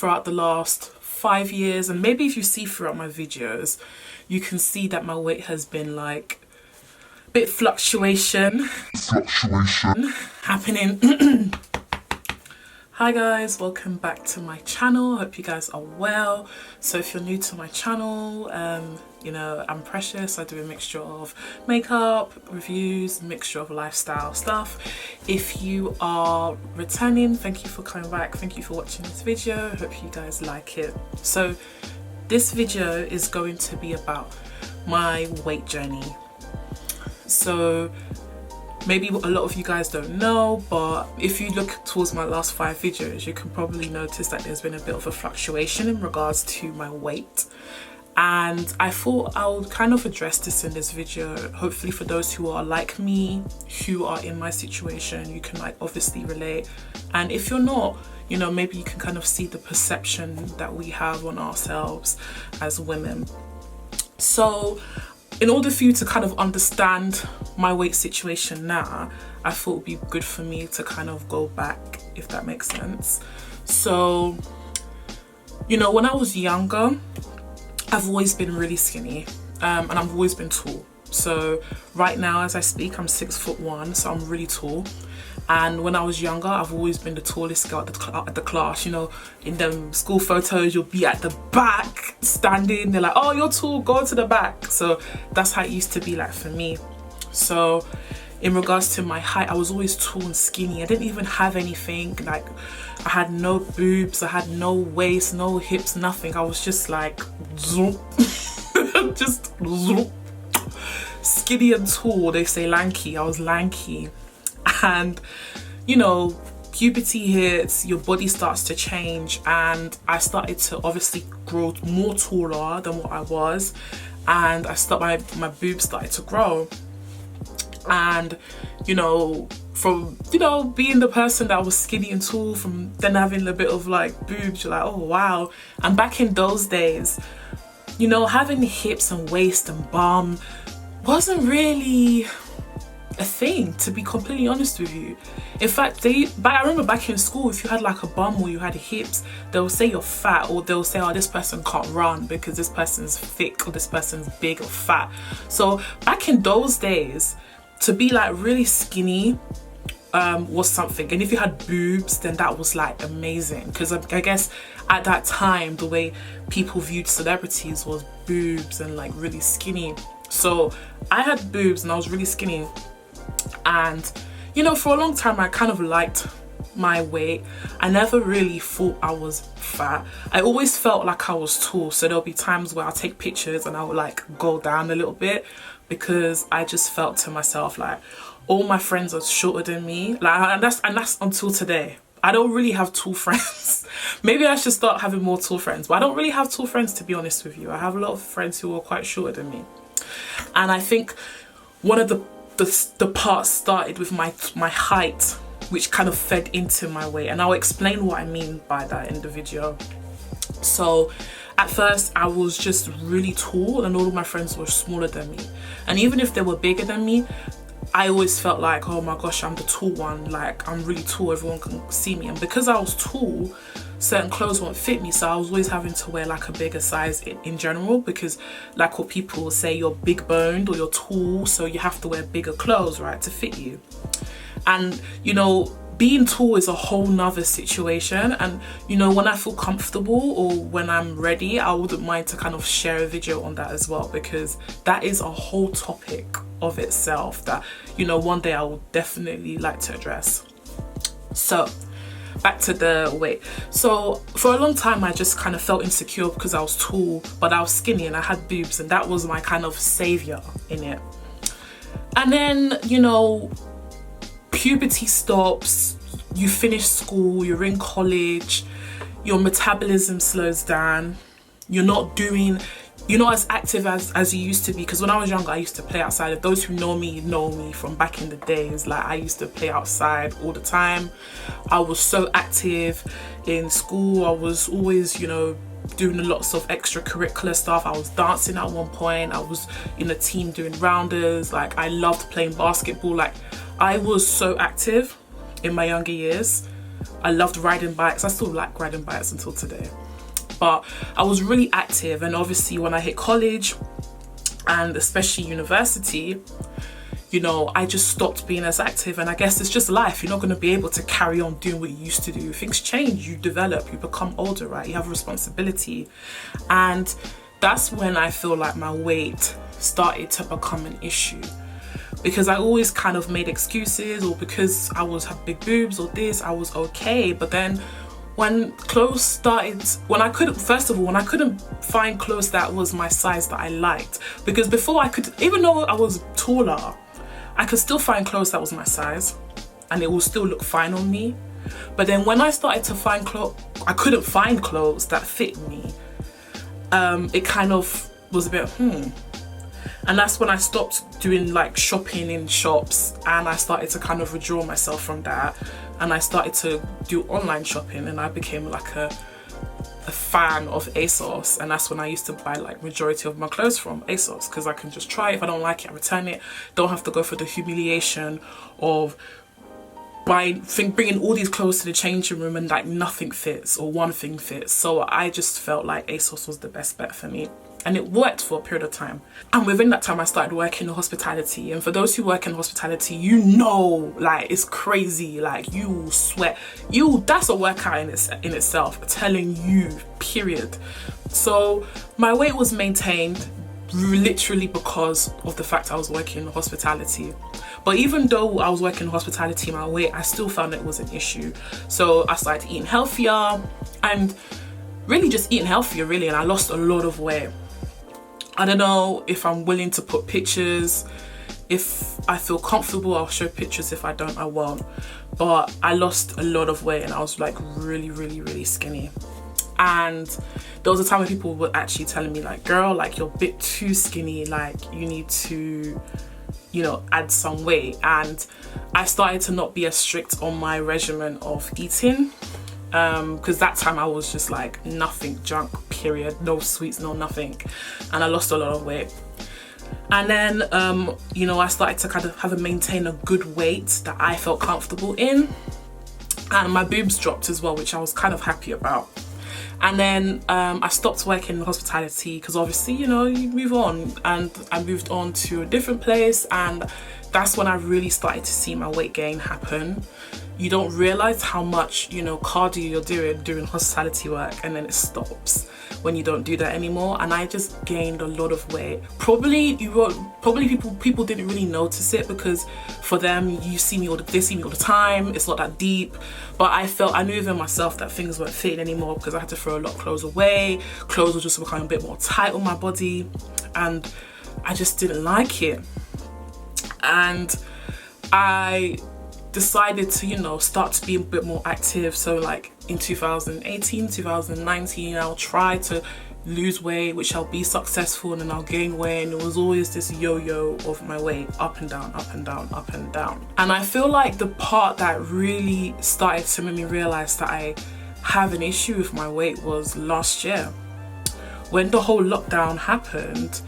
throughout the last 5 years, and maybe if you see throughout my videos, you can see that my weight has been like a bit fluctuation happening. Hi guys, welcome back to my channel. Hope you guys are well. So if you're new to my channel, you know, I'm Precious. I do a mixture of makeup, reviews, mixture of lifestyle stuff. If you are returning, thank you for coming back. Thank you for watching this video. Hope you guys like it. So this video is going to be about my weight journey. So maybe a lot of you guys don't know, but if you look towards my last 5 videos, you can probably notice that there's been a bit of a fluctuation in regards to my weight. And I thought I would kind of address this in this video, hopefully for those who are like me, who are in my situation, you can like obviously relate. And if you're not, you know, maybe you can kind of see the perception that we have on ourselves as women. So in order for you to kind of understand my weight situation now, I thought it would be good for me to kind of go back, if that makes sense. So, you know, when I was younger, I've always been really skinny, and I've always been tall. So right now as I speak, I'm 6'1", so I'm really tall. And when I was younger, I've always been the tallest girl at the class. You know, in them school photos, you'll be at the back standing. They're like, oh, you're tall, go to the back. So that's how it used to be like for me. So in regards to my height, I was always tall and skinny. I didn't even have anything. Like, I had no boobs, I had no waist, no hips, nothing. I was just like, zoop. Just zoop. Skinny and tall. They say lanky. I was lanky. And you know, puberty hits, your body starts to change, and I started to obviously grow more taller than what I was, and my boobs started to grow. And you know, from being the person that was skinny and tall, from then having a bit of like boobs, you're like, oh wow. And back in those days, you know, having hips and waist and bum wasn't really a thing, to be completely honest with you. In fact, I remember back in school, if you had like a bum or you had hips, they'll say you're fat, or they'll say, oh, this person can't run because this person's thick, or this person's big or fat. So back in those days, to be like really skinny was something, and if you had boobs, then that was like amazing, because I guess at that time the way people viewed celebrities was boobs and like really skinny. So I had boobs and I was really skinny. And you know, for a long time I kind of liked my weight. I never really thought I was fat. I always felt like I was tall, so there'll be times where I'll take pictures and I'll like go down a little bit, because I just felt to myself like all my friends are shorter than me. Like, and that's until today. I don't really have tall friends. Maybe I should start having more tall friends, but I don't really have tall friends, to be honest with you. I have a lot of friends who are quite shorter than me. And I think one of the parts started with my height, which kind of fed into my weight, and I'll explain what I mean by that in the video. So at first I was just really tall, and all of my friends were smaller than me, and even if they were bigger than me, I always felt like, oh my gosh, I'm the tall one, like I'm really tall, everyone can see me. And because I was tall, certain clothes won't fit me, so I was always having to wear like a bigger size in general, because like what people say, you're big boned or you're tall, so you have to wear bigger clothes, right, to fit you. And you know, being tall is a whole nother situation, and you know, when I feel comfortable or when I'm ready, I wouldn't mind to kind of share a video on that as well, because that is a whole topic of itself that, you know, one day I will definitely like to address. So back to the weight. So for a long time I just kind of felt insecure because I was tall, but I was skinny and I had boobs, and that was my kind of savior in it. And then, you know, puberty stops, you finish school, you're in college, your metabolism slows down, you're not as active as you used to be. Because when I was younger, I used to play outside. Those who know me from back in the days. Like, I used to play outside all the time. I was so active in school. I was always, you know, doing lots of extracurricular stuff. I was dancing at one point. I was in a team doing rounders. Like, I loved playing basketball. Like, I was so active in my younger years. I loved riding bikes. I still like riding bikes until today. But I was really active, and obviously when I hit college and especially university, you know, I just stopped being as active. And I guess it's just life. You're not going to be able to carry on doing what you used to do. Things change, you develop, you become older, right? You have a responsibility. And that's when I feel like my weight started to become an issue, because I always kind of made excuses, or because I had big boobs or this, I was okay. But then when clothes started, when I couldn't find clothes that was my size that I liked, because before I could, even though I was taller, I could still find clothes that was my size and it will still look fine on me. But then when I started to find clothes, I couldn't find clothes that fit me. It kind of was a bit, And that's when I stopped doing like shopping in shops, and I started to kind of withdraw myself from that. And I started to do online shopping, and I became like a fan of ASOS. And that's when I used to buy like majority of my clothes from ASOS, because I can just try it. If I don't like it, I return it. Don't have to go through the humiliation of bringing all these clothes to the changing room and like nothing fits or one thing fits. So I just felt like ASOS was the best bet for me. And it worked for a period of time. And within that time, I started working in hospitality. And for those who work in hospitality, you know, like, it's crazy. Like, you will sweat. That's a workout in itself, telling you, period. So my weight was maintained literally because of the fact I was working in hospitality. But even though I was working in hospitality, my weight, I still found it was an issue. So I started eating healthier, and really just eating healthier, really. And I lost a lot of weight. I don't know if I'm willing to put pictures. If I feel comfortable, I'll show pictures. If I don't, I won't. But I lost a lot of weight, and I was like really, really, really skinny. And there was a time when people were actually telling me like, girl, like, you're a bit too skinny, like you need to, you know, add some weight. And I started to not be as strict on my regimen of eating. Because that time I was just like nothing, junk, period, no sweets, no nothing, and I lost a lot of weight. And then you know, I started to kind of have to maintain a good weight that I felt comfortable in, and my boobs dropped as well, which I was kind of happy about. And then I stopped working in hospitality because obviously, you know, you move on, and I moved on to a different place, and that's when I really started to see my weight gain happen. You don't realize how much, you know, cardio you're doing during hospitality work, and then it stops when you don't do that anymore. And I just gained a lot of weight. Probably people didn't really notice it, because for them, they see me all the time. It's not that deep. But I knew within myself that things weren't fitting anymore, because I had to throw a lot of clothes away. Clothes were just becoming a bit more tight on my body, and I just didn't like it. And I decided to, you know, start to be a bit more active. So like in 2018, 2019, I'll try to lose weight, which I'll be successful, and then I'll gain weight. And it was always this yo-yo of my weight, up and down, up and down, up and down. And I feel like the part that really started to make me realize that I have an issue with my weight was last year. When the whole lockdown happened,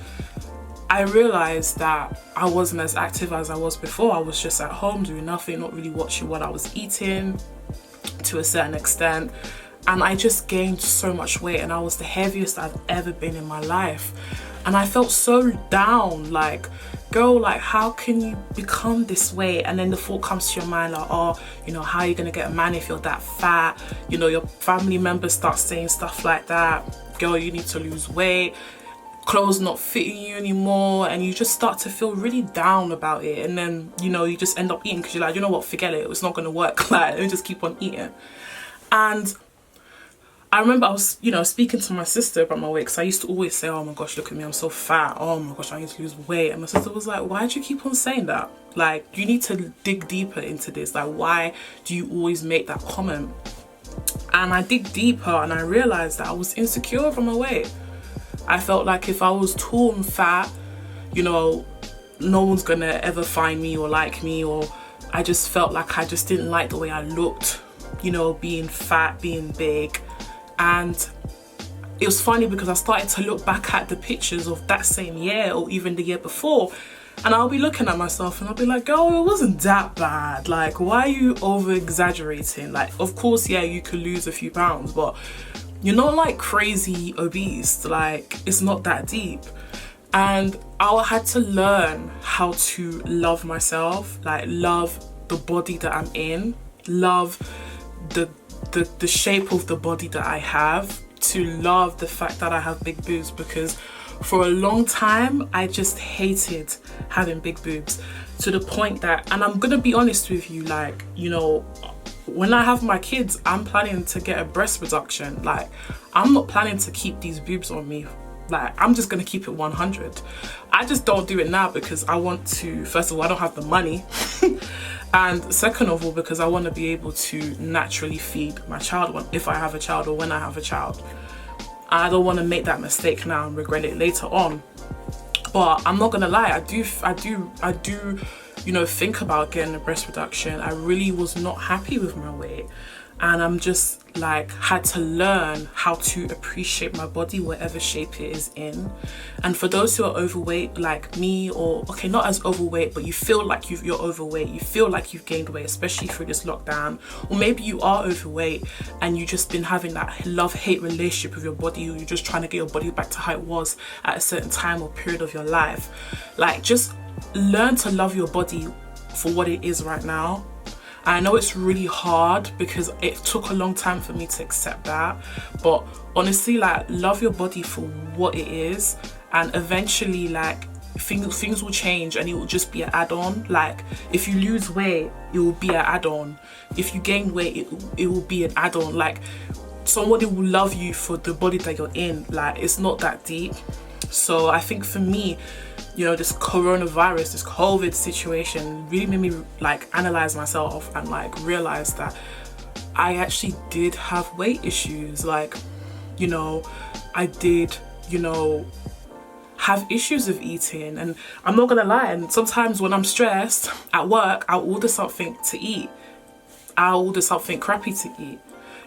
I realized that I wasn't as active as I was before. I was just at home doing nothing, not really watching what I was eating to a certain extent. And I just gained so much weight, and I was the heaviest I've ever been in my life. And I felt so down, like, girl, like, how can you become this way? And then the thought comes to your mind like, oh, you know, how are you gonna get a man if you're that fat? You know, your family members start saying stuff like that. Girl, you need to lose weight. Clothes not fitting you anymore, and you just start to feel really down about it. And then, you know, you just end up eating because you're like, you know what, forget it, it's not gonna work. Like, let me just keep on eating. And I remember I was, you know, speaking to my sister about my weight, because I used to always say, oh my gosh, look at me, I'm so fat, oh my gosh, I need to lose weight. And my sister was like, why do you keep on saying that? Like, you need to dig deeper into this. Like, why do you always make that comment? And I dig deeper, and I realized that I was insecure over my weight. I felt like if I was tall and fat, you know, no one's gonna ever find me or like me, or I just felt like I just didn't like the way I looked, you know, being fat, being big. And it was funny because I started to look back at the pictures of that same year, or even the year before, And I'll be looking at myself and I'll be like, girl, it wasn't that bad. Like, why are you over exaggerating? Like, of course, yeah, you could lose a few pounds, but you're not like crazy obese. Like, it's not that deep. And I had to learn how to love myself, like love the body that I'm in, love the shape of the body that I have, to love the fact that I have big boobs, because for a long time I just hated having big boobs, to the point that, and I'm gonna be honest with you, like, you know, when I have my kids, I'm planning to get a breast reduction. Like, I'm not planning to keep these boobs on me. Like, I'm just gonna keep it 100. I just don't do it now because I want to, first of all, I don't have the money. And second of all, because I want to be able to naturally feed my child if I have a child, or when I have a child. I don't want to make that mistake now and regret it later on. But I'm not gonna lie, I do, you know, think about getting a breast reduction. I really was not happy with my weight, and I'm just like, had to learn how to appreciate my body, whatever shape it is in. And for those who are overweight like me, or okay, not as overweight, but you feel like you're overweight, you feel like you've gained weight, especially through this lockdown, or maybe you are overweight and you've just been having that love-hate relationship with your body, or you're just trying to get your body back to how it was at a certain time or period of your life. Like, just learn to love your body for what it is right now. I know it's really hard because it took a long time for me to accept that, but honestly, like, love your body for what it is, and eventually, like, things will change and it will just be an add-on. Like, if you lose weight, it will be an add-on. If you gain weight, it will be an add-on. Like, somebody will love you for the body that you're in. Like, it's not that deep. So I think for me, you know, this coronavirus, this COVID situation really made me like analyze myself and like realize that I actually did have weight issues. Like, you know, I did, you know, have issues with eating, and I'm not gonna lie, and sometimes when I'm stressed at work, I'll order something to eat. I'll order something crappy to eat.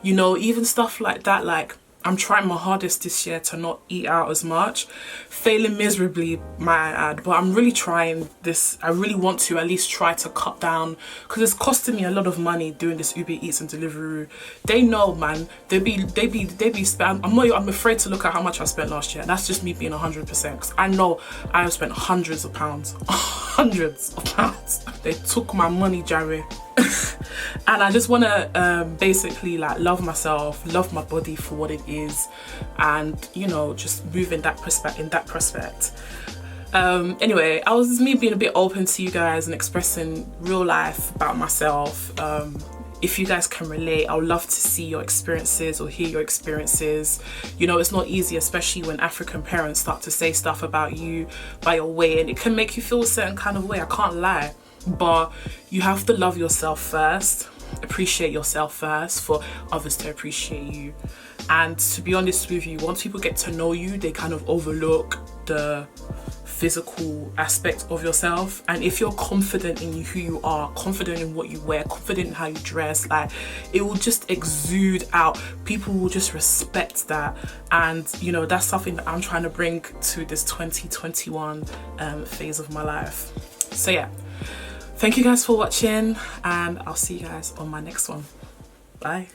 You know, even stuff like that. Like, I'm trying my hardest this year to not eat out as much, failing miserably, might I add, but I'm really trying this. I really want to at least try to cut down, because it's costing me a lot of money doing this Uber Eats and Deliveroo. They know, man, they be spent. I'm afraid to look at how much I spent last year. That's just me being 100%, because I know I have spent hundreds of pounds. Hundreds of pounds. They took my money, Jerry. And I just want to basically like love myself, love my body for what it is, and, you know, just move in that prospect. Anyway, I was me being a bit open to you guys and expressing real life about myself. If you guys can relate, I would love to see your experiences or hear your experiences. You know, it's not easy, especially when African parents start to say stuff about you by your weight, and it can make you feel a certain kind of way, I can't lie. But you have to love yourself first, appreciate yourself first for others to appreciate you. And to be honest with you, once people get to know you, they kind of overlook the physical aspect of yourself. And if you're confident in who you are, confident in what you wear, confident in how you dress, like, it will just exude out. People will just respect that. And, you know, that's something that I'm trying to bring to this 2021 phase of my life. So yeah, thank you guys for watching, and I'll see you guys on my next one. Bye.